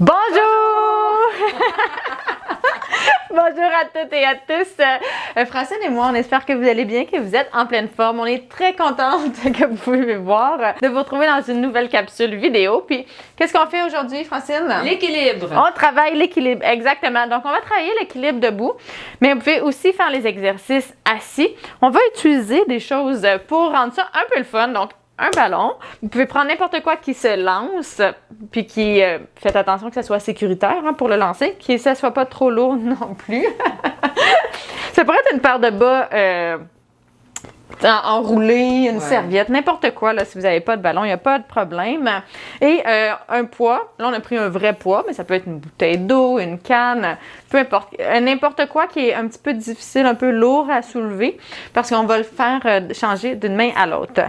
Bonjour! Bonjour à toutes et à tous. Francine et moi, on espère que vous allez bien, que vous êtes en pleine forme. On est très contente que vous pouvez voir de vous retrouver dans une nouvelle capsule vidéo. Puis, qu'est-ce qu'on fait aujourd'hui, Francine? L'équilibre. On travaille l'équilibre, exactement. Donc, on va travailler l'équilibre debout, mais vous pouvez aussi faire les exercices assis. On va utiliser des choses pour rendre ça un peu le fun. Donc, un ballon. Vous pouvez prendre n'importe quoi qui se lance, puis qui, faites attention que ça soit sécuritaire pour le lancer, que ça soit pas trop lourd non plus. Ça pourrait être une paire de bas enroulée, une serviette, n'importe quoi, là, si vous n'avez pas de ballon, il n'y a pas de problème. Et un poids, là on a pris un vrai poids, mais ça peut être une bouteille d'eau, une canne, peu importe, n'importe quoi qui est un petit peu difficile, un peu lourd à soulever, parce qu'on va le faire changer d'une main à l'autre.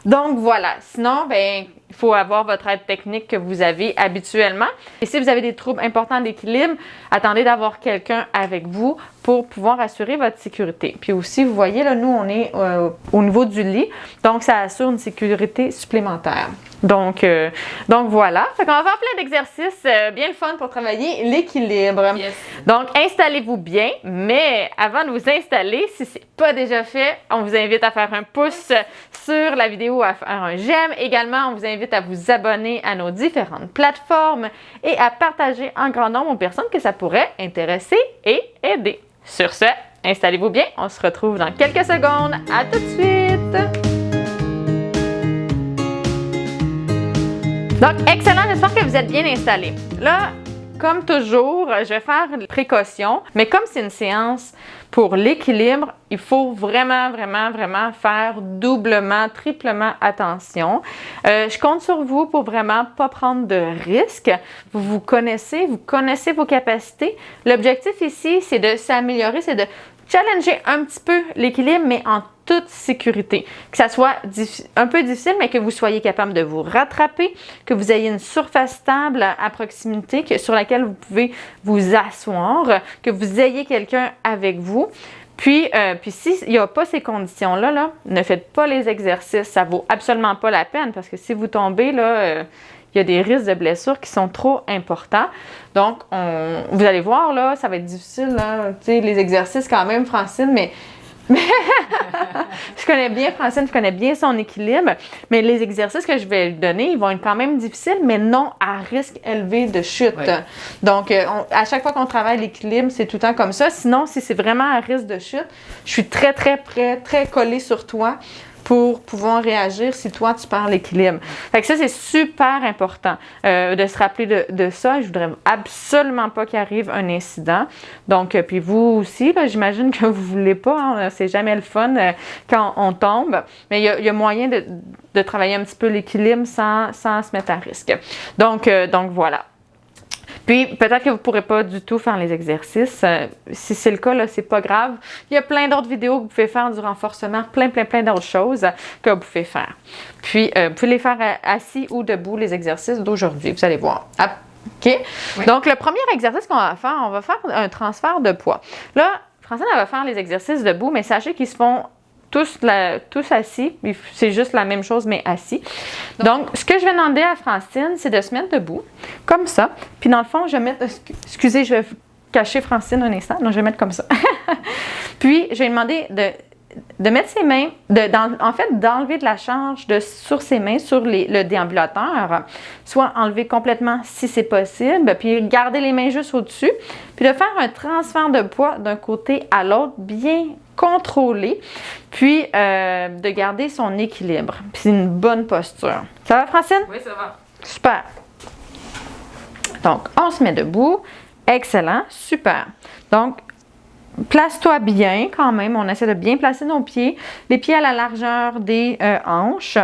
Donc voilà, sinon, ben, il faut avoir votre aide technique que vous avez habituellement. Et si vous avez des troubles importants d'équilibre, attendez d'avoir quelqu'un avec vous pour pouvoir assurer votre sécurité. Puis aussi, vous voyez, là, nous, on est au niveau du lit, donc ça assure une sécurité supplémentaire. Donc voilà. Fait qu'on va faire plein d'exercices bien le fun pour travailler l'équilibre. Yes. Donc, installez-vous bien, mais avant de vous installer, si ce n'est pas déjà fait, on vous invite à faire un pouce sur la vidéo, à faire un j'aime. Également, on vous invite à vous abonner à nos différentes plateformes et à partager en grand nombre aux personnes que ça pourrait intéresser et aider. Sur ce, installez-vous bien. On se retrouve dans quelques secondes. À tout de suite! Donc, excellent, j'espère que vous êtes bien installés. Là, comme toujours, je vais faire une précaution, mais comme c'est une séance pour l'équilibre, il faut vraiment faire doublement, triplement attention. Je compte sur vous pour vraiment pas prendre de risques. Vous connaissez vos capacités. L'objectif ici, c'est de s'améliorer, c'est de challenger un petit peu l'équilibre, mais en toute sécurité. Que ça soit un peu difficile, mais que vous soyez capable de vous rattraper, que vous ayez une surface stable à proximité sur laquelle vous pouvez vous asseoir, que vous ayez quelqu'un avec vous. Puis s'il n'y a pas ces conditions-là, ne faites pas les exercices. Ça ne vaut absolument pas la peine parce que si vous tombez, là, il y a des risques de blessures qui sont trop importants. Donc, vous allez voir, là, ça va être difficile, là, tu sais, les exercices quand même, Francine, mais je connais bien Francine, je connais bien son équilibre, mais les exercices que je vais lui donner, ils vont être quand même difficiles, mais non à risque élevé de chute. Oui. Donc, à chaque fois qu'on travaille l'équilibre, c'est tout le temps comme ça. Sinon, si c'est vraiment à risque de chute, je suis très près, très collée sur toi pour pouvoir réagir si toi, tu perds l'équilibre. Fait que ça, c'est super important de se rappeler de ça. Je voudrais absolument pas qu'il arrive un incident. Donc, puis vous aussi, là, j'imagine que vous voulez pas. Hein, c'est jamais le fun quand on tombe. Mais il y a moyen de travailler un petit peu l'équilibre sans se mettre à risque. Donc voilà. Puis, peut-être que vous ne pourrez pas du tout faire les exercices. Si c'est le cas, là, c'est pas grave. Il y a plein d'autres vidéos que vous pouvez faire du renforcement, plein d'autres choses que vous pouvez faire. Puis, vous pouvez les faire assis ou debout, les exercices d'aujourd'hui. Vous allez voir. OK? Oui. Donc, le premier exercice qu'on va faire un transfert de poids. Là, Francine, elle va faire les exercices debout, mais sachez qu'ils se font tous assis, c'est juste la même chose, mais assis. Donc, ce que je vais demander à Francine, c'est de se mettre debout, comme ça. Puis, dans le fond, je vais mettre... Excusez, je vais cacher Francine un instant. Donc, je vais mettre comme ça. Puis, je vais demander de mettre ses mains, d'enlever de la charge sur ses mains, sur le déambulateur, soit enlever complètement si c'est possible, puis garder les mains juste au-dessus, puis de faire un transfert de poids d'un côté à l'autre, bien contrôlé, puis de garder son équilibre. Puis c'est une bonne posture. Ça va, Francine? Oui, ça va. Super. Donc, on se met debout. Excellent. Super. Donc, place-toi bien quand même. On essaie de bien placer nos pieds. Les pieds à la largeur des hanches.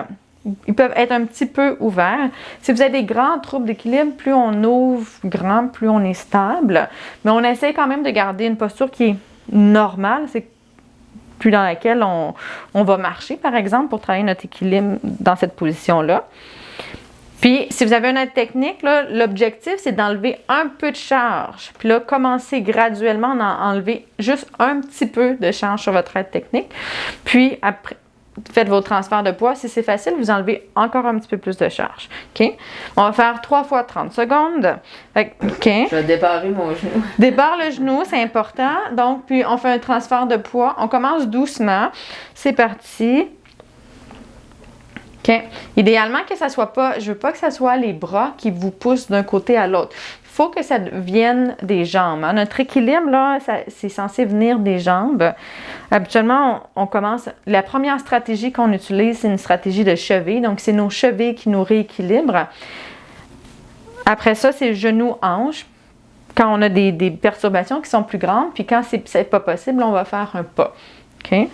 Ils peuvent être un petit peu ouverts. Si vous avez des grands troubles d'équilibre, plus on ouvre grand, plus on est stable. Mais on essaie quand même de garder une posture qui est normale. C'est plus dans laquelle on va marcher, par exemple, pour travailler notre équilibre dans cette position-là. Puis, si vous avez une aide technique, l'objectif, c'est d'enlever un peu de charge. Puis là, commencez graduellement à enlever juste un petit peu de charge sur votre aide technique. Puis, après, faites vos transferts de poids. Si c'est facile, vous enlevez encore un petit peu plus de charge. OK? On va faire 3 fois 30 secondes. Fait que, OK. Je vais débarrer mon genou. Débarre le genou, c'est important. Donc, puis on fait un transfert de poids. On commence doucement. C'est parti. OK. Idéalement, que ça soit pas, je veux pas que ça soit les bras qui vous poussent d'un côté à l'autre. Il faut que ça vienne des jambes. Hein. Notre équilibre, là, c'est censé venir des jambes. Habituellement, on commence. La première stratégie qu'on utilise, c'est une stratégie de cheville. Donc, c'est nos chevilles qui nous rééquilibrent. Après ça, c'est genou-hanche. Quand on a des perturbations qui sont plus grandes, puis quand c'est pas possible, on va faire un pas. OK?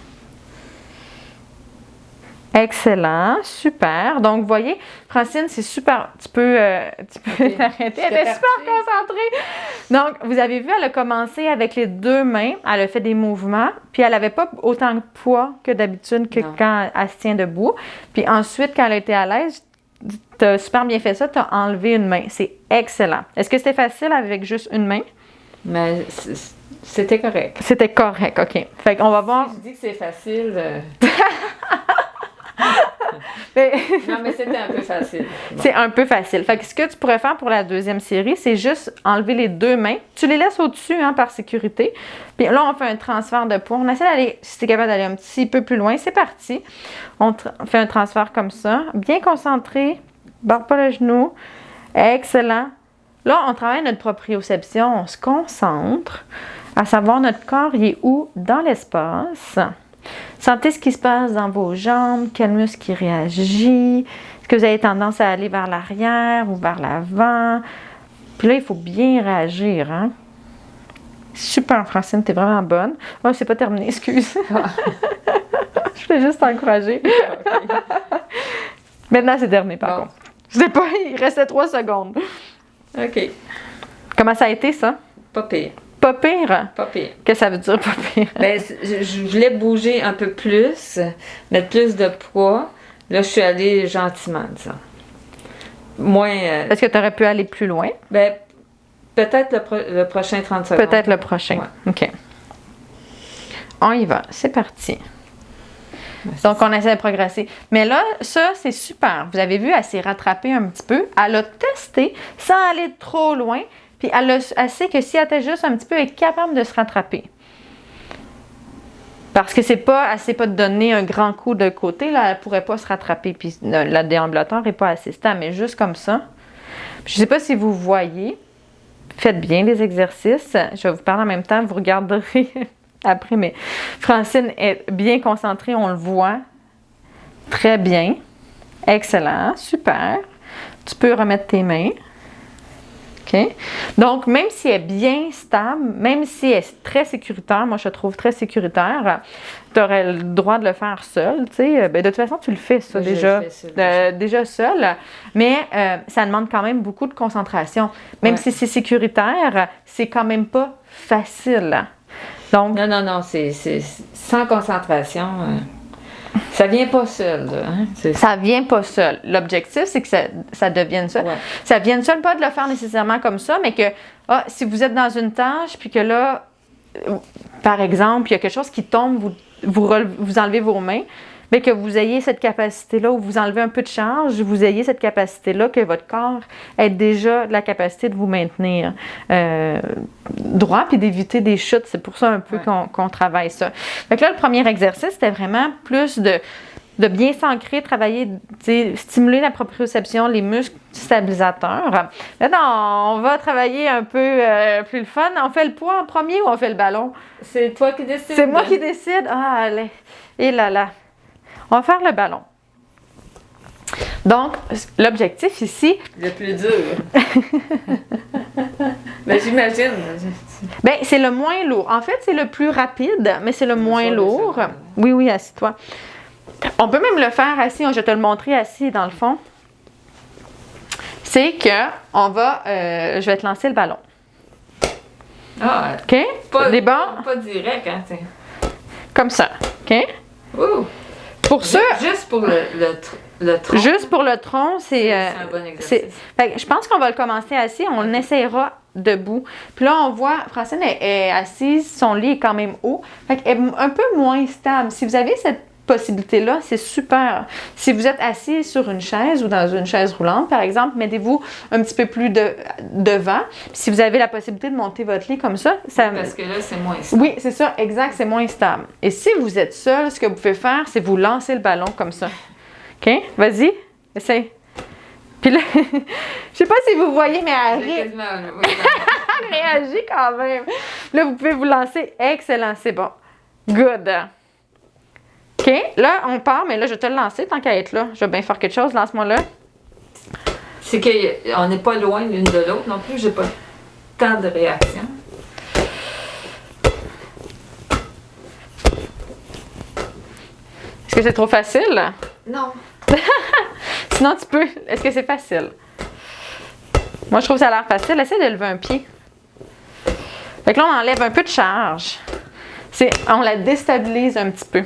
Excellent, super. Donc, vous voyez, Francine, c'est super. Tu peux t'arrêter. Elle était super concentrée. Donc, vous avez vu, elle a commencé avec les 2 mains. Elle a fait des mouvements. Puis, elle n'avait pas autant de poids que d'habitude que quand elle se tient debout. Puis ensuite, quand elle a été à l'aise, tu as super bien fait ça. Tu as enlevé une main. C'est excellent. Est-ce que c'était facile avec juste une main? Mais c'était correct. C'était correct, OK. Fait qu'on va voir. Si je dis que c'est facile... Mais... Non, mais c'était un peu facile. Bon. C'est un peu facile. Fait que ce que tu pourrais faire pour la deuxième série, c'est juste enlever les 2 mains. Tu les laisses au-dessus, hein, par sécurité. Puis là, on fait un transfert de poids. On essaie d'aller, si tu es capable d'aller un petit peu plus loin, c'est parti. On fait un transfert comme ça. Bien concentré. Barre pas le genou. Excellent. Là, on travaille notre proprioception. On se concentre à savoir notre corps, il est où dans l'espace. Sentez ce qui se passe dans vos jambes, quel muscle qui réagit. Est-ce que vous avez tendance à aller vers l'arrière ou vers l'avant? Puis là, il faut bien réagir. Hein? Super, Francine, t'es vraiment bonne. Oh, c'est pas terminé, excuse. Je voulais juste t'encourager. Okay. Maintenant, c'est terminé, par contre. Je sais pas, il restait 3 secondes. OK. Comment ça a été, ça? Pas pire. Pas pire? Pas pire. Qu'est-ce que ça veut dire, pas pire? Ben, je voulais bouger un peu plus, mettre plus de poids. Là, je suis allée gentiment, disons. Moins... Est-ce que tu aurais pu aller plus loin? Ben, peut-être le prochain 30 secondes. Peut-être le prochain. Ouais. OK. On y va. C'est parti. Donc, on essaie de progresser. Mais là, ça, c'est super. Vous avez vu, elle s'est rattrapée un petit peu. Elle a testé sans aller trop loin. Puis elle sait que si elle était juste un petit peu, elle est capable de se rattraper. Parce que elle ne sait pas de donner un grand coup de côté, là, elle ne pourrait pas se rattraper. Puis la déambulateur n'est pas assez stable, mais juste comme ça. Puis, je ne sais pas si vous voyez. Faites bien les exercices. Je vais vous parler en même temps, vous regarderez après, mais Francine est bien concentrée, on le voit. Très bien. Excellent, super. Tu peux remettre tes mains. OK? Donc, même si elle est bien stable, même si elle est très sécuritaire, moi je te trouve très sécuritaire, tu aurais le droit de le faire seul. Tu sais, ben, de toute façon, tu le fais ça déjà. Déjà seul. Mais ça demande quand même beaucoup de concentration. Même si c'est sécuritaire, c'est quand même pas facile. Donc, non, c'est sans concentration. Ça vient pas seul. Là, hein? Ça vient pas seul. L'objectif, c'est que ça devienne seul. Ouais. Ça vienne seul, pas de le faire nécessairement comme ça, mais que si vous êtes dans une tâche, puis que là, par exemple, il y a quelque chose qui tombe, vous enlevez vos mains, mais que vous ayez cette capacité-là, où vous enlevez un peu de charge, vous ayez cette capacité-là, que votre corps ait déjà la capacité de vous maintenir droit, puis d'éviter des chutes. C'est pour ça un peu qu'on travaille ça. Fait que là, le premier exercice, c'était vraiment plus de bien s'ancrer, travailler, stimuler la proprioception, les muscles stabilisateurs. Là, on va travailler un peu plus le fun. On fait le poids en premier ou on fait le ballon? C'est toi qui décides. C'est moi qui décide. Ah, allez. Et là. On va faire le ballon. Donc, l'objectif ici... Le plus dur. Ben, j'imagine. Ben, c'est le moins lourd. En fait, c'est le plus rapide, mais c'est le moins lourd. Oui, assis-toi. On peut même le faire assis. Je vais te le montrer assis dans le fond. C'est que on va... je vais te lancer le ballon. Ah, OK? Pas direct, hein? Comme ça. OK? Ouh. Pour ça... Juste pour le tronc. Juste pour le tronc, c'est un bon exercice. Je pense qu'on va le commencer assis. On l'essayera debout. Puis là, on voit, Francine est assise. Son lit est quand même haut. Fait qu'elle est un peu moins stable. Si vous avez possibilité-là, c'est super. Si vous êtes assis sur une chaise ou dans une chaise roulante, par exemple, mettez-vous un petit peu plus devant. Si vous avez la possibilité de monter votre lit comme ça, Parce que là, c'est moins stable. Oui, c'est ça, exact, c'est moins stable. Et si vous êtes seul, ce que vous pouvez faire, c'est vous lancer le ballon comme ça. OK? Vas-y, essaye. Puis là, je sais pas si vous voyez, mais elle réagit quand même. Là, vous pouvez vous lancer. Excellent, c'est bon. Good. OK, là, on part, mais là, je vais te le lancer tant qu'à être là. Je vais bien faire quelque chose. Lance-moi là. C'est qu'on n'est pas loin l'une de l'autre non plus. J'ai pas tant de réaction. Est-ce que c'est trop facile? Non. Sinon, tu peux. Est-ce que c'est facile? Moi, je trouve que ça a l'air facile. Essaie de lever un pied. Fait que là, on enlève un peu de charge. On la déstabilise un petit peu.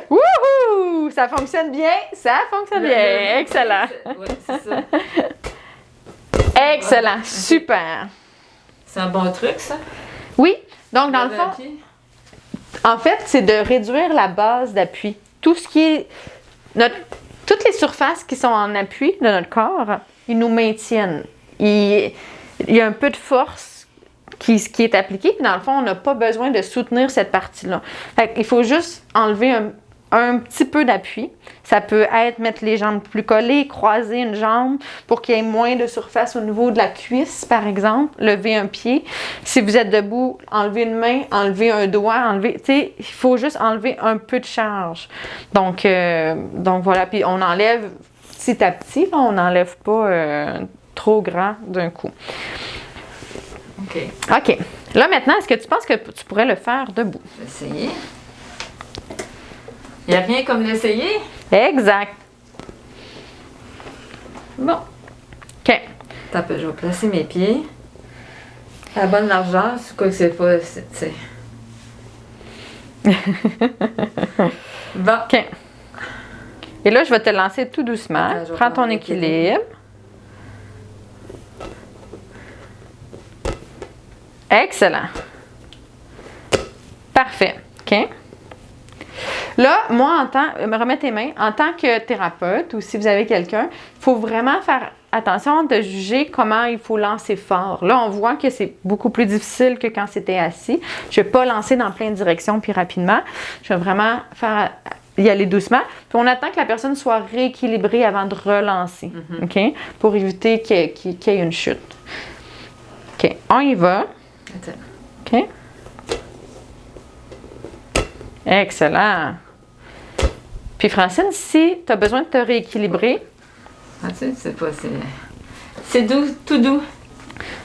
Wouhou! Ça fonctionne bien? Ça fonctionne bien. Excellent. Oui, c'est ça. Excellent. Super. C'est un bon truc, ça? Oui. Donc, dans le fond, en fait, c'est de réduire la base d'appui. Tout ce qui est... toutes les surfaces qui sont en appui de notre corps, ils nous maintiennent. Il y a un peu de force qui est appliquée, puis dans le fond, on n'a pas besoin de soutenir cette partie-là. Fait qu'il faut juste enlever un petit peu d'appui. Ça peut être mettre les jambes plus collées, croiser une jambe pour qu'il y ait moins de surface au niveau de la cuisse, par exemple. Lever un pied. Si vous êtes debout, enlever une main, enlever un doigt, tu sais, il faut juste enlever un peu de charge. Donc voilà, puis on enlève petit à petit, on n'enlève pas trop grand d'un coup. OK. OK. Là, maintenant, est-ce que tu penses que tu pourrais le faire debout? Je vais essayer. Il n'y a rien comme l'essayer? Exact. Bon. OK. Attends, je vais placer mes pieds à la bonne largeur, c'est quoi que c'est pas, tu sais. Bon. OK. Et là, je vais te lancer tout doucement. Attends, Prends ton équilibre. Excellent. Parfait. OK. Là, moi, remets tes mains. En tant que thérapeute ou si vous avez quelqu'un, il faut vraiment faire attention de juger comment il faut lancer fort. Là, on voit que c'est beaucoup plus difficile que quand c'était assis. Je ne vais pas lancer dans plein de directions puis rapidement. Je vais vraiment y aller doucement. Puis on attend que la personne soit rééquilibrée avant de relancer. OK? Pour éviter qu'il y ait une chute. OK. On y va. Attends. OK? Excellent. Puis Francine, si tu as besoin de te rééquilibrer... Ah, tu sais, c'est pas... C'est doux, tout doux.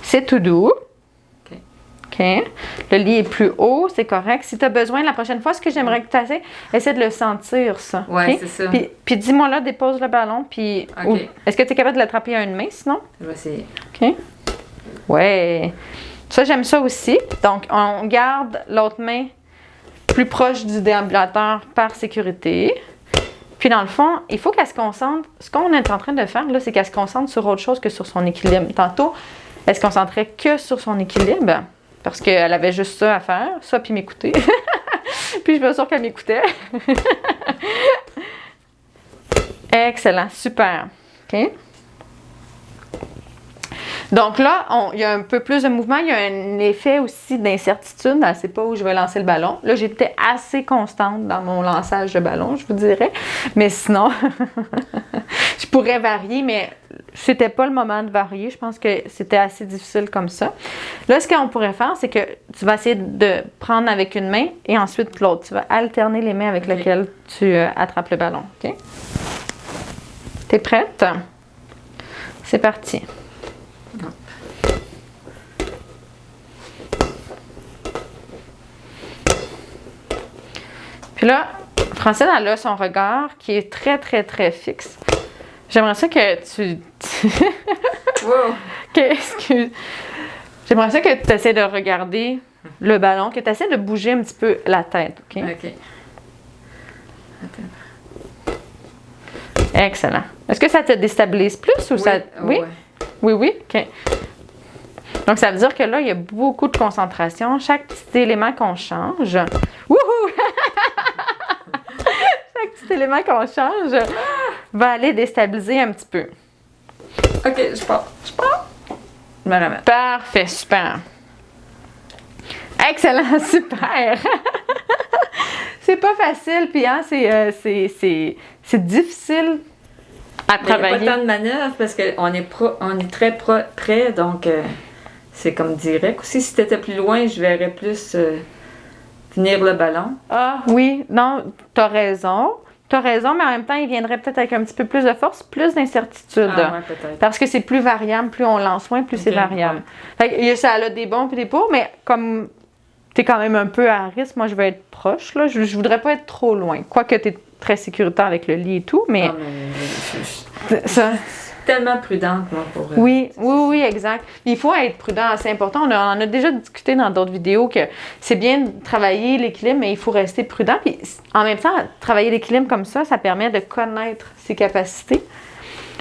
C'est tout doux. OK. OK. Le lit est plus haut, c'est correct. Si tu as besoin, la prochaine fois, ce que j'aimerais que tu fasses, essaie de le sentir, ça. Oui, okay? c'est ça. Puis dis-moi là, dépose le ballon, puis... OK. Est-ce que tu es capable de l'attraper à une main, sinon? Je vais essayer. OK. Ouais. Ça, j'aime ça aussi. Donc, on garde l'autre main plus proche du déambulateur par sécurité. Puis dans le fond, il faut qu'elle se concentre. Ce qu'on est en train de faire, là, c'est qu'elle se concentre sur autre chose que sur son équilibre. Tantôt, elle se concentrait que sur son équilibre parce qu'elle avait juste ça à faire, ça puis m'écouter. Puis je suis pas sûre qu'elle m'écoutait. Excellent, super. OK. Donc là, il y a un peu plus de mouvement. Il y a un effet aussi d'incertitude. Elle ne sait pas où je vais lancer le ballon. Là, j'étais assez constante dans mon lançage de ballon, je vous dirais. Mais sinon, je pourrais varier, mais c'était pas le moment de varier. Je pense que c'était assez difficile comme ça. Là, ce qu'on pourrait faire, c'est que tu vas essayer de prendre avec une main et ensuite l'autre. Tu vas alterner les mains avec lesquelles tu attrapes le ballon. OK? T'es prête? C'est parti. Puis là, Francine, elle a son regard qui est très, très, très fixe. J'aimerais ça que tu... Wow! Excuse. J'aimerais ça que tu essaies de regarder le ballon, que tu essaies de bouger un petit peu la tête, OK? OK. Attends. Excellent. Est-ce que ça te déstabilise plus ou ça... Oui? Ouais. Oui, oui? OK. Donc, ça veut dire que là, il y a beaucoup de concentration. Chaque petit élément qu'on change... Wouhou! élément qu'on change va aller déstabiliser un petit peu. OK, je pars. Je me ramène. Parfait, super. Excellent, super. C'est pas facile, puis hein, c'est difficile à travailler. Il n'y a pas tant de manœuvres parce qu'on est très près, donc c'est comme direct. Aussi, si tu étais plus loin, je verrais plus tenir le ballon. Ah oui, non, t'as raison. T'as raison, mais en même temps, il viendrait peut-être avec un petit peu plus de force, plus d'incertitude. Ah ouais, peut-être. Parce que c'est plus variable, plus on lance loin, plus c'est variable. Ouais. Fait que ça a des bons et des pour, mais comme t'es quand même un peu à risque, moi je vais être proche, là. Je voudrais pas être trop loin. Quoique t'es très sécuritaire avec le lit et tout, mais... Ah, mais ça... tellement prudente, moi, pour... Oui, exact. Il faut être prudent, c'est important. On en a déjà discuté dans d'autres vidéos que c'est bien de travailler l'équilibre, mais il faut rester prudent. Puis en même temps, travailler l'équilibre comme ça permet de connaître ses capacités,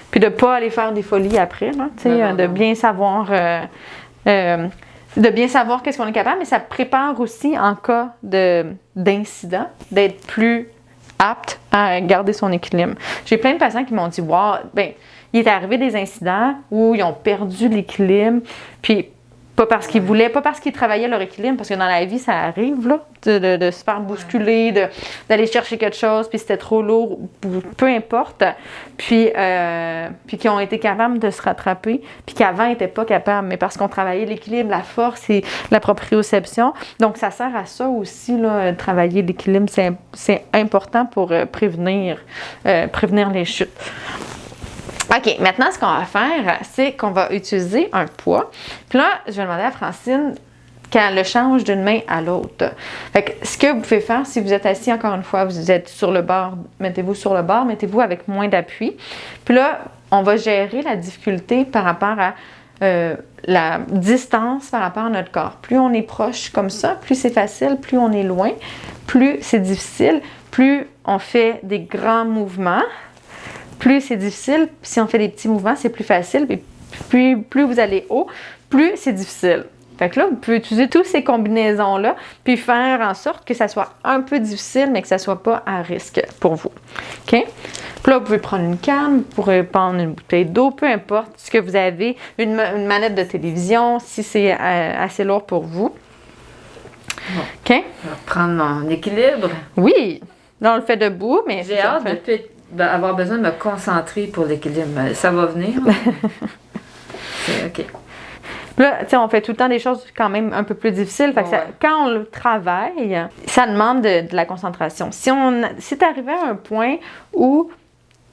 puis de pas aller faire des folies après, là, de bien savoir... de bien savoir qu'est-ce qu'on est capable, mais ça prépare aussi en cas d'incident, d'être plus apte à garder son équilibre. J'ai plein de patients qui m'ont dit « Wow, il est arrivé des incidents où ils ont perdu l'équilibre, puis pas parce qu'ils voulaient, pas parce qu'ils travaillaient leur équilibre, parce que dans la vie, ça arrive, là, de se faire bousculer, d'aller chercher quelque chose, puis c'était trop lourd, peu importe, puis qui ont été capables de se rattraper, puis qu'avant, ils n'étaient pas capables, mais parce qu'on travaillait l'équilibre, la force et la proprioception. Donc, ça sert à ça aussi, là, travailler l'équilibre, c'est important pour prévenir les chutes. OK, maintenant, ce qu'on va faire, c'est qu'on va utiliser un poids. Puis là, je vais demander à Francine qu'elle le change d'une main à l'autre. Fait que ce que vous pouvez faire, si vous êtes assis, encore une fois, vous êtes sur le bord, mettez-vous sur le bord, mettez-vous avec moins d'appui. Puis là, on va gérer la difficulté par rapport à la distance par rapport à notre corps. Plus on est proche comme ça, plus c'est facile, plus on est loin, plus c'est difficile, plus on fait des grands mouvements. Plus c'est difficile, si on fait des petits mouvements, c'est plus facile. Puis plus vous allez haut, plus c'est difficile. Fait que là, vous pouvez utiliser toutes ces combinaisons-là, puis faire en sorte que ça soit un peu difficile, mais que ça ne soit pas à risque pour vous. OK? Puis là, vous pouvez prendre une canne, vous pourrez prendre une bouteille d'eau, peu importe ce que vous avez, une manette de télévision, si c'est assez lourd pour vous. Bon. OK? Je vais reprendre mon équilibre. Oui! Là, on le fait debout, mais... J'ai hâte d'avoir besoin de me concentrer pour l'équilibre. Ça va venir. C'est OK. Là, tu sais, on fait tout le temps des choses quand même un peu plus difficiles. Fait que quand on le travaille, ça demande de la concentration. Si tu arrivé à un point où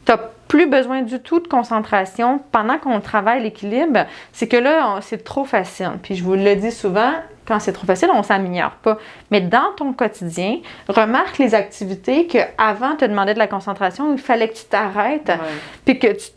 tu n'as plus besoin du tout de concentration pendant qu'on travaille l'équilibre, c'est que là, c'est trop facile. Puis je vous le dis souvent, quand c'est trop facile, on ne s'améliore pas. Mais dans ton quotidien, remarque les activités qu'avant te demandaient de la concentration, il fallait que tu t'arrêtes, puis que tu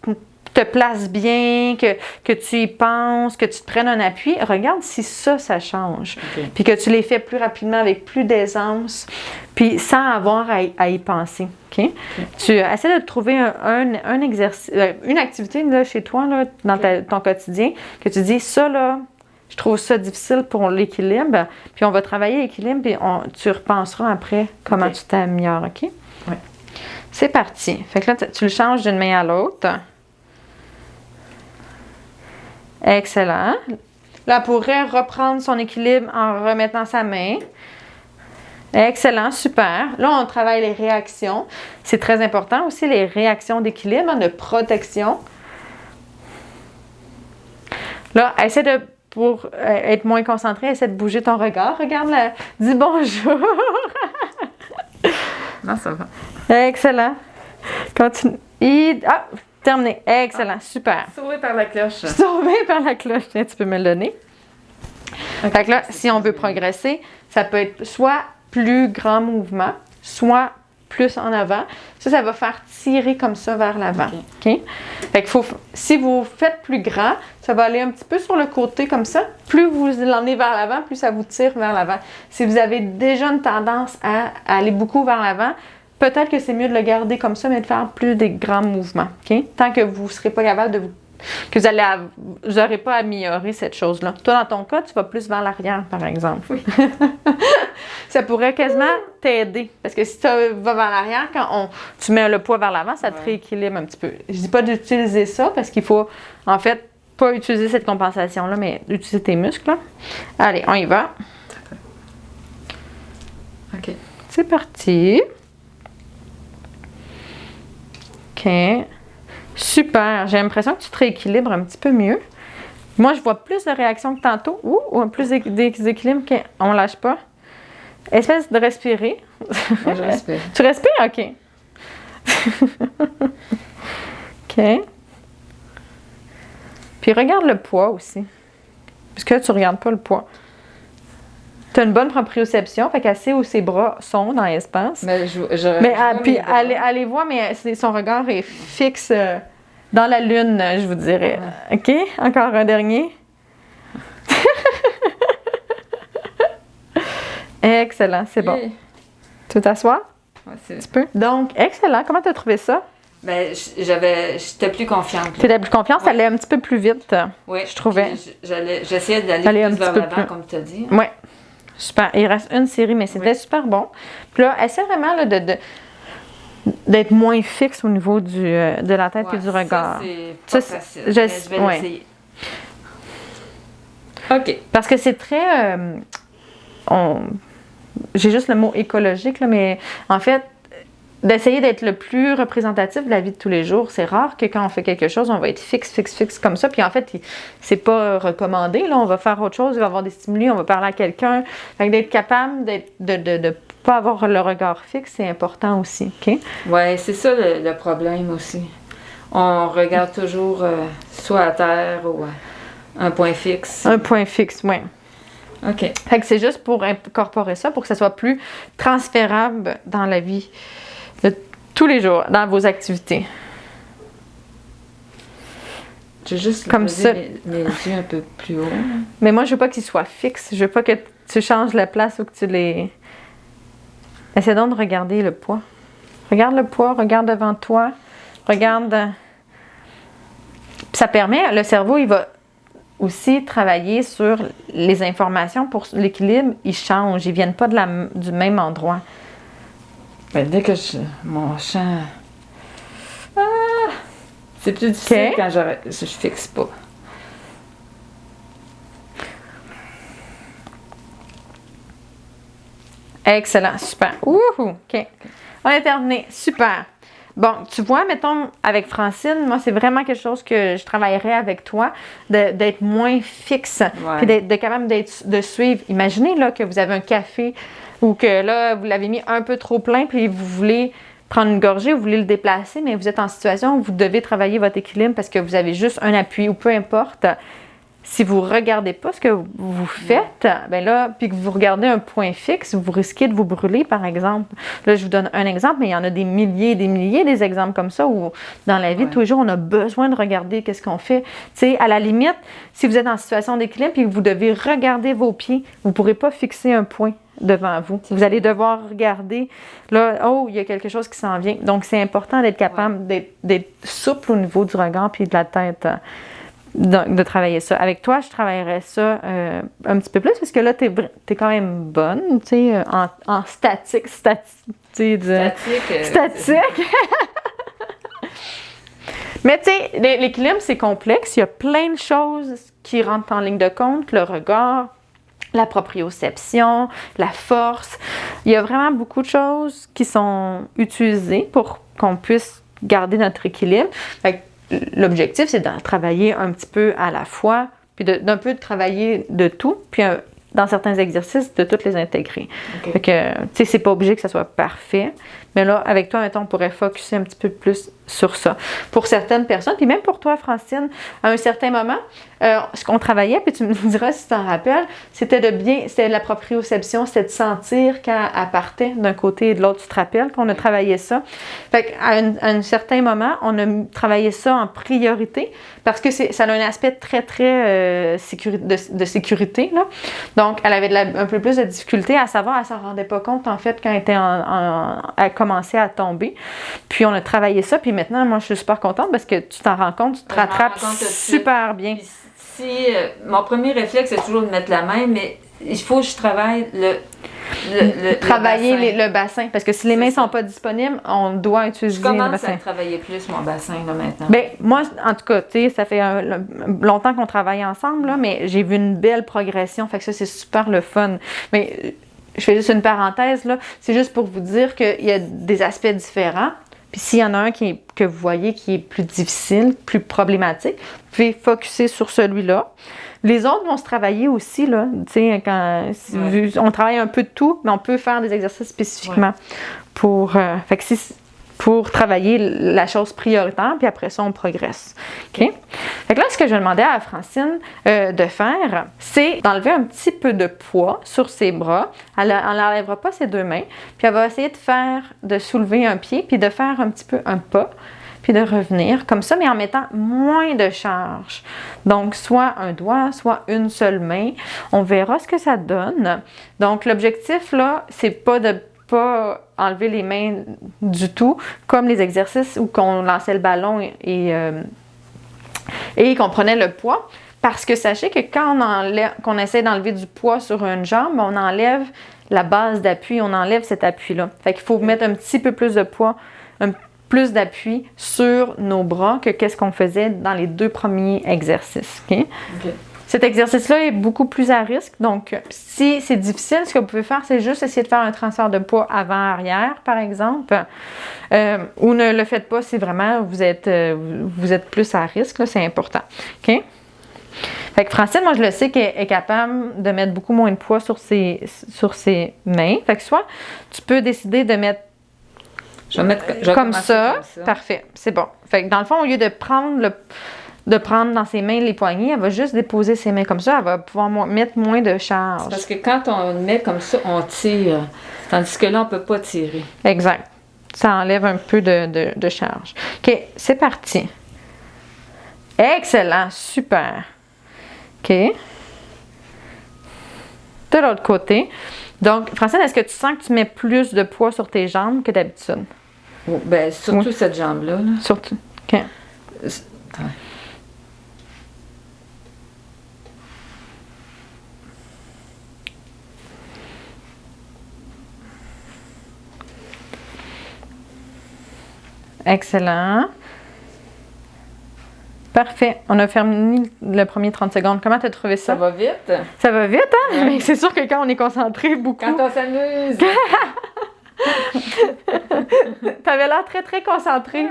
te places bien, que tu y penses, que tu te prennes un appui. Regarde si ça change. Okay. Puis que tu les fais plus rapidement, avec plus d'aisance, puis sans avoir à y penser. Okay? Tu essaies de trouver un exercice, une activité là, chez toi, là, dans ton quotidien, que tu dis, ça, là, je trouve ça difficile pour l'équilibre, puis on va travailler l'équilibre, puis tu repenseras après comment tu t'améliores, OK? Oui. C'est parti. Fait que là, tu le changes d'une main à l'autre. Excellent. Là, elle pourrait reprendre son équilibre en remettant sa main. Excellent, super. Là, on travaille les réactions. C'est très important aussi, les réactions d'équilibre, de protection. Là, essaie de... Pour être moins concentré, essaie de bouger ton regard. Regarde-la. Dis bonjour. Non, ça va. Excellent. Continue. Terminé. Excellent. Super. Sauvé par la cloche. Sauvé par la cloche. Tiens, tu peux me le donner. Okay. Fait que là, si on veut progresser, ça peut être soit plus grand mouvement, soit plus en avant. Ça va faire tirer comme ça vers l'avant. OK? Fait que si vous faites plus grand, ça va aller un petit peu sur le côté comme ça. Plus vous l'emmenez vers l'avant, plus ça vous tire vers l'avant. Si vous avez déjà une tendance à aller beaucoup vers l'avant, peut-être que c'est mieux de le garder comme ça, mais de faire plus des grands mouvements. OK? Tant que vous ne serez pas capable de vous que vous n'aurez pas amélioré cette chose-là. Toi, dans ton cas, tu vas plus vers l'arrière, par exemple. Oui. Ça pourrait quasiment t'aider. Parce que si tu vas vers l'arrière, quand tu mets le poids vers l'avant, ça te rééquilibre un petit peu. Je dis pas d'utiliser ça parce qu'il faut, en fait, pas utiliser cette compensation-là, mais utiliser tes muscles. Là. Allez, on y va. OK. C'est parti. OK. Super. J'ai l'impression que tu te rééquilibres un petit peu mieux. Moi, je vois plus de réactions que tantôt. Ou plus d'équilibre qu'on lâche pas. Espèce de respirer. Moi, je respire. Tu respires? OK. OK. Puis regarde le poids aussi. Parce que tu regardes pas le poids. Tu as une bonne proprioception, fait qu'elle sait où ses bras sont dans l'espace. Mais puis allez voir, mais son regard est fixe dans la lune, je vous dirais. Ouais. OK? Encore un dernier. Excellent, c'est bon. Tu veux t'asseoir? Oui, un petit peu. Donc, excellent. Comment tu as trouvé ça? Ben, j'étais plus confiante. Tu étais plus confiante? Ça allait un petit peu plus vite, je trouvais. J'essayais d'aller plus vers l'avant, comme tu as dit. Oui. Super. Il reste une série, mais c'était super bon. Puis là, essaie vraiment là, d'être moins fixe au niveau de la tête et du regard. Ça, c'est pas facile. Je vais l'essayer. OK. Parce que c'est très... j'ai juste le mot écologique, là, mais en fait, d'essayer d'être le plus représentatif de la vie de tous les jours. C'est rare que quand on fait quelque chose, on va être fixe comme ça. Puis en fait, c'est pas recommandé. Là, on va faire autre chose, il va y avoir des stimuli, on va parler à quelqu'un. Fait que d'être capable de pas avoir le regard fixe, c'est important aussi. OK? Oui, c'est ça le problème aussi. On regarde toujours soit à terre ou un point fixe. Un point fixe, oui. OK. Fait que c'est juste pour incorporer ça, pour que ça soit plus transférable dans la vie de tous les jours, dans vos activités. J'ai juste comme ça. Les yeux un peu plus haut. Mais moi, je veux pas qu'ils soient fixes. Je veux pas que tu changes la place ou que tu les... Essaie donc de regarder le poids. Regarde le poids, regarde devant toi. Regarde... Puis ça permet... Le cerveau, il va aussi travailler sur les informations pour l'équilibre. Ils changent. Ils viennent pas du même endroit. Ben, dès que mon champ... c'est plus difficile quand je fixe pas. Excellent, super. Wouhou! OK. On a terminé. Super. Bon, tu vois, mettons, avec Francine, moi, c'est vraiment quelque chose que je travaillerais avec toi, d'être moins fixe, puis d'être capable de suivre. Imaginez, là, que vous avez un café ou que, là, vous l'avez mis un peu trop plein, puis vous voulez prendre une gorgée, vous voulez le déplacer, mais vous êtes en situation où vous devez travailler votre équilibre parce que vous avez juste un appui ou peu importe. Si vous ne regardez pas ce que vous faites, ben là, puis que vous regardez un point fixe, vous risquez de vous brûler, par exemple. Là, je vous donne un exemple, mais il y en a des milliers et des milliers d'exemples comme ça où, dans la vie de tous les jours, on a besoin de regarder qu'est-ce qu'on fait. Tu sais, à la limite, si vous êtes en situation d'équilibre et que vous devez regarder vos pieds, vous ne pourrez pas fixer un point devant vous. Vous allez devoir regarder, là, oh, il y a quelque chose qui s'en vient. Donc, c'est important d'être capable d'être souple au niveau du regard puis de la tête. De travailler ça. Avec toi, je travaillerais ça un petit peu plus parce que là, t'es quand même bonne, tu sais, en statique. Mais tu sais, l'équilibre, c'est complexe. Il y a plein de choses qui rentrent en ligne de compte. Le regard, la proprioception, la force. Il y a vraiment beaucoup de choses qui sont utilisées pour qu'on puisse garder notre équilibre. Fait que l'objectif, c'est de travailler un petit peu à la fois, puis d'un peu de travailler de tout, puis dans certains exercices, de toutes les intégrer. Okay. Fait que, tu sais, c'est pas obligé que ça soit parfait, mais là, avec toi, mettons, on pourrait focusser un petit peu plus sur ça. Pour certaines personnes, puis même pour toi, Francine, à un certain moment, ce qu'on travaillait, puis tu me diras si tu t'en rappelles, c'était de la proprioception, c'était de sentir quand elle partait d'un côté et de l'autre. Tu te rappelles qu'on a travaillé ça? Fait qu'à un certain moment, on a travaillé ça en priorité parce que ça a un aspect très, très de sécurité, là. Donc, elle avait un peu plus de difficulté à savoir, elle s'en rendait pas compte, en fait, quand elle commençait à tomber. Puis, on a travaillé ça, puis maintenant, moi, je suis super contente parce que tu t'en rends compte, tu te Je m'en rattrapes rends compte tout de super bien. Puis si mon premier réflexe, c'est toujours de mettre la main, mais il faut que je travaille Travailler le bassin. le bassin. Parce que si les C'est mains ne ça. sont pas disponibles, on doit Je utiliser le commence bassin. à travailler plus mon bassin là, maintenant. Ben, moi, en tout cas, tu sais, ça fait longtemps qu'on travaille ensemble, là, mais j'ai vu une belle progression. Fait que ça, c'est super le fun. Mais je fais juste une parenthèse, là. C'est juste pour vous dire qu'il y a des aspects différents. Puis s'il y en a un que vous voyez qui est plus difficile, plus problématique, vous pouvez focusser sur celui-là. Les autres vont se travailler aussi, là. Tu sais, on travaille un peu de tout, mais on peut faire des exercices spécifiquement pour travailler la chose prioritaire, puis après ça, on progresse. OK? Fait que là, ce que je demandais à Francine de faire, c'est d'enlever un petit peu de poids sur ses bras. Elle n'enlèvera pas ses 2 mains, puis elle va essayer de soulever un pied, puis de faire un petit peu un pas, puis de revenir comme ça, mais en mettant moins de charge. Donc, soit un doigt, soit une seule main. On verra ce que ça donne. Donc, l'objectif, là, c'est pas enlever les mains du tout, comme les exercices où on lançait le ballon et qu'on prenait le poids. Parce que sachez que quand qu'on essaie d'enlever du poids sur une jambe, on enlève la base d'appui, on enlève cet appui-là. Fait qu'il faut mettre un petit peu plus de poids, plus d'appui sur nos bras que qu'est-ce qu'on faisait dans les 2 premiers exercices. OK? Cet exercice-là est beaucoup plus à risque. Donc, si c'est difficile, ce que vous pouvez faire, c'est juste essayer de faire un transfert de poids avant-arrière, par exemple. Ou ne le faites pas si vraiment vous êtes plus à risque. Là, c'est important. OK? Fait que Francine, moi, je le sais qu'elle est capable de mettre beaucoup moins de poids sur ses mains. Fait que soit tu peux décider de mettre je vais comme ça. Comme ça. Parfait. C'est bon. Fait que dans le fond, au lieu de prendre dans ses mains les poignets, elle va juste déposer ses mains comme ça. Elle va pouvoir mettre moins de charge. C'est parce que quand on met comme ça, on tire. Tandis que là, on ne peut pas tirer. Exact. Ça enlève un peu de charge. OK, c'est parti. Excellent. Super. OK. De l'autre côté. Donc, Francine, est-ce que tu sens que tu mets plus de poids sur tes jambes que d'habitude? Oh, ben, surtout cette jambe-là. Là. Surtout. OK. Ouais. Excellent. Parfait. On a fini le premier 30 secondes. Comment tu as trouvé ça? Ça va vite. Ça va vite, hein? Ouais. Mais c'est sûr que quand on est concentré beaucoup... Quand on s'amuse. T'avais l'air très, très concentré.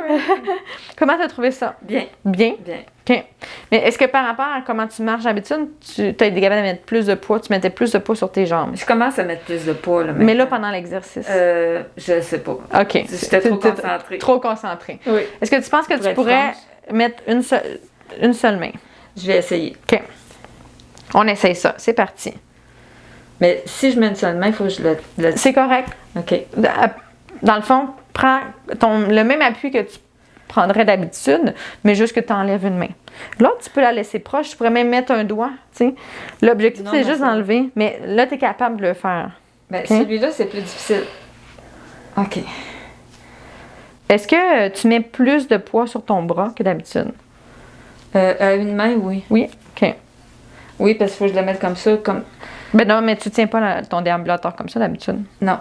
Comment tu as trouvé ça? Bien. Bien? Bien. OK. Mais est-ce que par rapport à comment tu marches d'habitude, tu as été capable de mettre plus de poids, tu mettais plus de poids sur tes jambes? Je commence à mettre plus de poids. Là, Mais là, pendant l'exercice? Je sais pas. OK. J'étais trop concentrée. Trop concentrée. Oui. Est-ce que tu penses que tu pourrais mettre une seule main? Je vais essayer. OK. On essaye ça. C'est parti. Mais si je mets une seule main, il faut que je le... C'est correct. OK. Dans le fond, prends le même appui que tu prendrais d'habitude, mais juste que tu enlèves une main. L'autre, tu peux la laisser proche. Tu pourrais même mettre un doigt. T'sais. L'objectif, c'est juste d'enlever, mais là, tu es capable de le faire. Ben, Okay. Celui-là, c'est plus difficile. OK. Est-ce que tu mets plus de poids sur ton bras que d'habitude? À une main, oui. Oui? OK. Oui, parce qu'il faut que je le mette comme ça. Ben non, mais tu tiens pas ton déambulateur comme ça d'habitude. Non.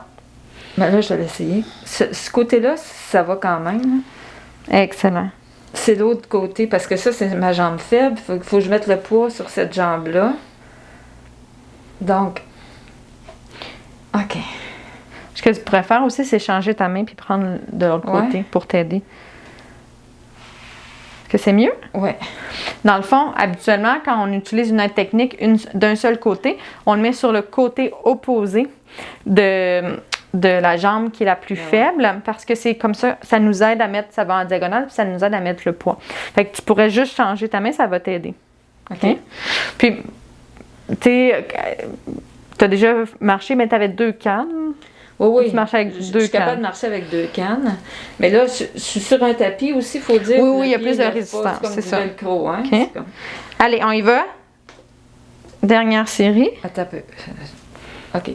Ben là, je vais l'essayer. Ce côté-là, ça va quand même. Excellent. C'est l'autre côté, parce que ça, c'est ma jambe faible. Il faut que je mette le poids sur cette jambe-là. Donc, OK. Ce que tu pourrais faire aussi, c'est changer ta main puis prendre de l'autre côté pour t'aider. Est-ce que c'est mieux? Oui. Dans le fond, habituellement, quand on utilise une aide technique d'un seul côté, on le met sur le côté opposé de la jambe qui est la plus faible, parce que c'est comme ça, ça nous aide à mettre, ça va en diagonale, puis ça nous aide à mettre le poids. Fait que tu pourrais juste changer ta main, ça va t'aider. OK. Puis, tu as déjà marché, mais tu avais 2 cannes. Oui. Tu marches avec Je 2 suis capable de marcher avec 2 cannes. Mais là, je suis sur un tapis aussi, il faut dire. Oui, il y a plus de résistance, c'est ça. Velcro, hein? OK. Allez, on y va. Dernière série. Attends un peu. OK.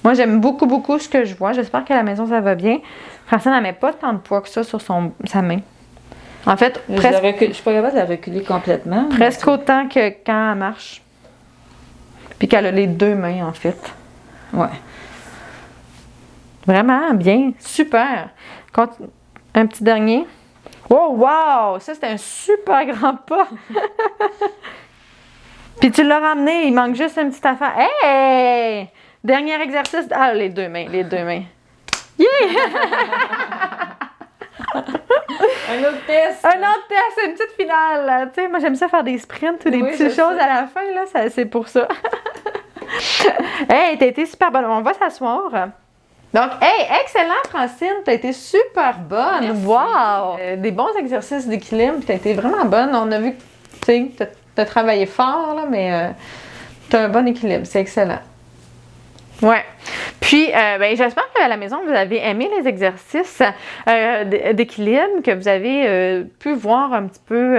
Moi, j'aime beaucoup, beaucoup ce que je vois. J'espère qu'à la maison, ça va bien. Francine, elle met pas tant de poids que ça sur sa main. En fait, Je suis pas capable de la reculer complètement. Presque autant que quand elle marche. Puis qu'elle a les 2 mains, en fait. Ouais. Vraiment bien. Super. Un petit dernier. Oh, wow! Ça, c'était un super grand pas. Puis tu l'as ramené. Il manque juste une petite affaire. Hey! Dernier exercice. Ah, les 2 mains. Les 2 mains. Yeah! Un autre test! Un autre test, une petite finale. Tu sais, moi, j'aime ça faire des sprints ou des petites choses à la fin. Là, c'est pour ça. Hey, t'as été super bonne. On va s'asseoir. Donc, hey, excellent, Francine. T'as été super bonne. Merci. Wow! Des bons exercices d'équilibre. T'as été vraiment bonne. On a vu que, tu sais, t'as travaillé fort, là, mais t'as un bon équilibre. C'est excellent. Ouais. Puis, ben, j'espère qu'à la maison, vous avez aimé les exercices d'équilibre, que vous avez pu voir un petit peu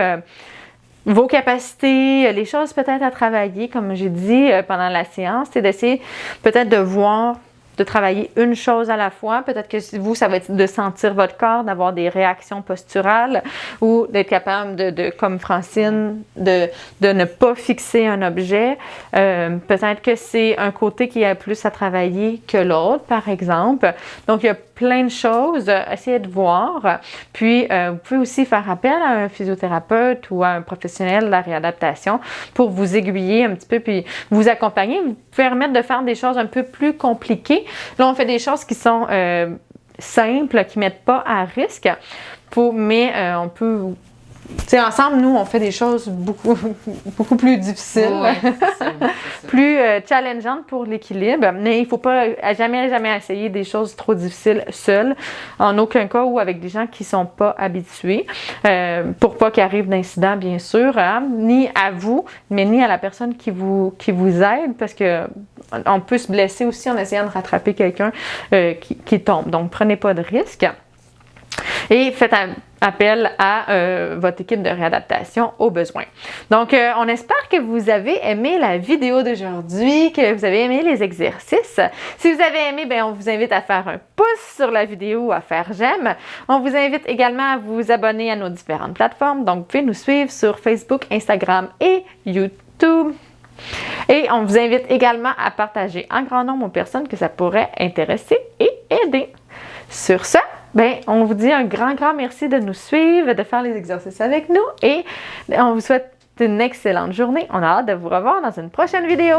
vos capacités, les choses peut-être à travailler, comme j'ai dit pendant la séance, c'est d'essayer peut-être de voir, de travailler une chose à la fois. Peut-être que vous, ça va être de sentir votre corps, d'avoir des réactions posturales ou d'être capable de comme Francine, de ne pas fixer un objet. Peut-être que c'est un côté qui a plus à travailler que l'autre, par exemple. Donc, il y a plein de choses. Essayez de voir. Puis, vous pouvez aussi faire appel à un physiothérapeute ou à un professionnel de la réadaptation pour vous aiguiller un petit peu puis vous accompagner, vous permettre de faire des choses un peu plus compliquées. Là, on fait des choses qui sont simples, qui ne mettent pas à risque, mais on peut... Tu sais, ensemble, nous, on fait des choses beaucoup, beaucoup plus difficiles, Ouais, c'est ça. plus challengeantes pour l'équilibre, mais il ne faut pas jamais essayer des choses trop difficiles seul, en aucun cas ou avec des gens qui ne sont pas habitués, pour pas qu'il arrive d'incidents, bien sûr, hein, ni à vous, mais ni à la personne qui vous aide, parce que on peut se blesser aussi en essayant de rattraper quelqu'un qui tombe. Donc, prenez pas de risques. Et faites appel à votre équipe de réadaptation au besoin. Donc, on espère que vous avez aimé la vidéo d'aujourd'hui, que vous avez aimé les exercices. Si vous avez aimé, bien, on vous invite à faire un pouce sur la vidéo, à faire j'aime. On vous invite également à vous abonner à nos différentes plateformes. Donc, vous pouvez nous suivre sur Facebook, Instagram et YouTube. Et on vous invite également à partager en grand nombre aux personnes que ça pourrait intéresser et aider. Sur ce, ben, on vous dit un grand merci de nous suivre, de faire les exercices avec nous et on vous souhaite une excellente journée. On a hâte de vous revoir dans une prochaine vidéo.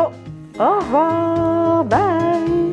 Au revoir! Bye!